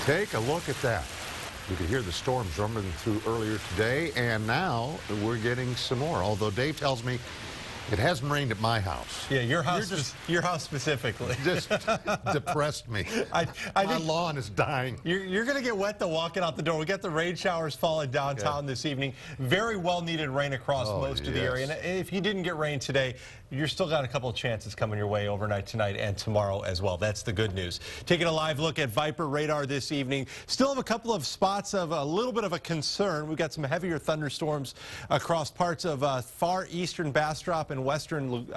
Take a look at that. You could hear the storms rumbling through earlier today, and now we're getting some more. Although Dave tells me it hasn't rained at my house. Yeah, your house specifically. Just depressed me. I My think lawn is dying. you're going to get wet though walking out the door. We got the rain showers falling downtown this evening. Very well needed rain across most of the area. And if you didn't get rain today, you're still got a couple of chances coming your way overnight tonight and tomorrow as well. That's the good news. Taking a live look at Viper radar this evening. Still have a couple of spots of a little bit of a concern. We've got some heavier thunderstorms across parts of far eastern Bastrop and western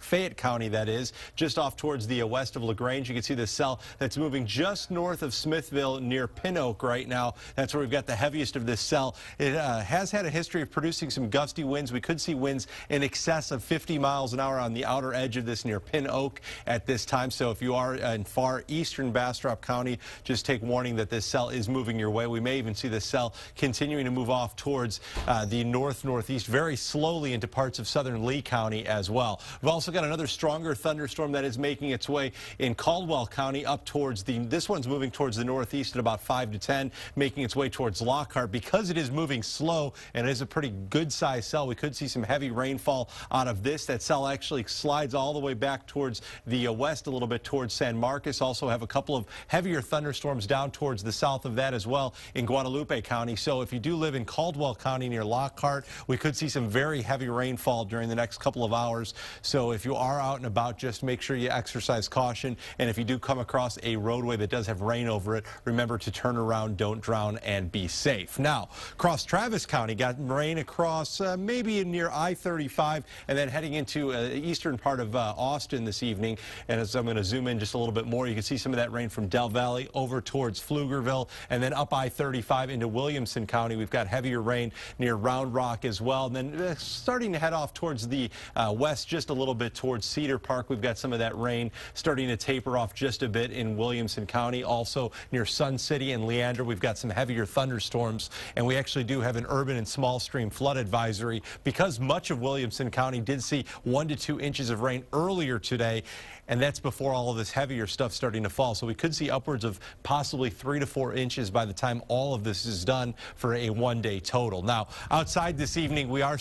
Fayette County, that is, just off towards the west of LaGrange. You can see the cell that's moving just north of Smithville near Pin Oak right now. That's where we've got the heaviest of this cell. It has had a history of producing some gusty winds. We could see winds in excess of 50 miles an hour on the outer edge of this near Pin Oak at this time. So if you are in far eastern Bastrop County, just take warning that this cell is moving your way. We may even see this cell continuing to move off towards the northeast very slowly into parts of southern Lee County as well. We've also got another stronger thunderstorm that is making its way in Caldwell County up towards this one's moving towards the northeast at about 5 to 10, making its way towards Lockhart. Because it is moving slow and it is a pretty good sized cell, we could see some heavy rainfall out of this. That cell actually slides all the way back towards the west a little bit towards San Marcos. Also have a couple of heavier thunderstorms down towards the south of that as well in Guadalupe County. So if you do live in Caldwell County near Lockhart, we could see some very heavy rainfall during the next couple of hours. So if you are out and about, just make sure you exercise caution. And if you do come across a roadway that does have rain over it, remember to turn around, don't drown, and be safe. Now, across Travis County, got rain across maybe near I-35 and then heading into the eastern part of Austin this evening. And as I'm going to zoom in just a little bit more, you can see some of that rain from Del Valley over towards Pflugerville and then up I-35 into Williamson County. We've got heavier rain near Round Rock as well. And then starting to head off towards the west just a little bit towards Cedar Park. We've got some of that rain starting to taper off just a bit in Williamson County. Also near Sun City and Leander, we've got some heavier thunderstorms, and we actually do have an urban and small stream flood advisory because much of Williamson County did see 1 to 2 inches of rain earlier today, and that's before all of this heavier stuff starting to fall. So we could see upwards of possibly 3 to 4 inches by the time all of this is done for a one-day total. Now, outside this evening, we are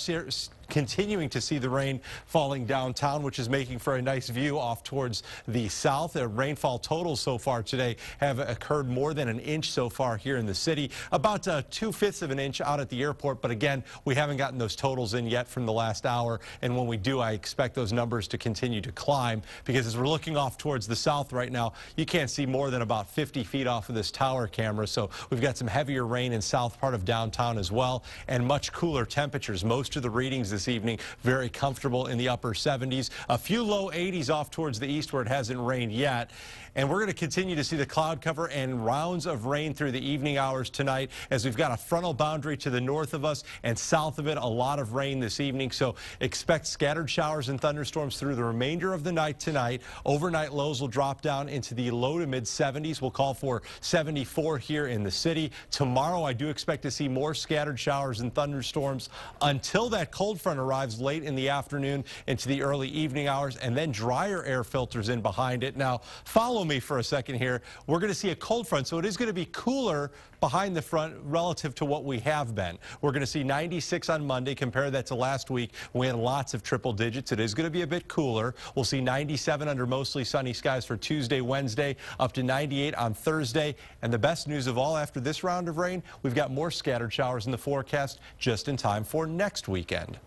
continuing to see the rain falling downtown, which is making for a nice view off towards the south. The rainfall totals so far today have occurred more than an inch so far here in the city, about 2/5 of an inch out at the airport. But again, we haven't gotten those totals in yet from the last hour. And when we do, I expect those numbers to continue to climb, because as we're looking off towards the south right now, you can't see more than about 50 feet off of this tower camera. So we've got some heavier rain in south part of downtown as well, and much cooler temperatures. Most of the readings this evening very comfortable in the upper 70s, a few low 80s off towards the east where it hasn't rained yet. And we're going to continue to see the cloud cover and rounds of rain through the evening hours tonight, as we've got a frontal boundary to the north of us and south of it, a lot of rain this evening. So expect scattered showers and thunderstorms through the remainder of the night tonight. Overnight lows will drop down into the low to mid 70s. We'll call for 74 here in the city. Tomorrow, I do expect to see more scattered showers and thunderstorms until that cold front arrives late in the afternoon into the early evening hours, and then drier air filters in behind it. Now, follow me for a second here. We're going to see a cold front, so it is going to be cooler behind the front relative to what we have been. We're going to see 96 on Monday. Compare that to last week. We had lots of triple digits. It is going to be a bit cooler. We'll see 97 under mostly sunny skies for Tuesday, Wednesday, up to 98 on Thursday. And the best news of all, after this round of rain, we've got more scattered showers in the forecast just in time for next weekend.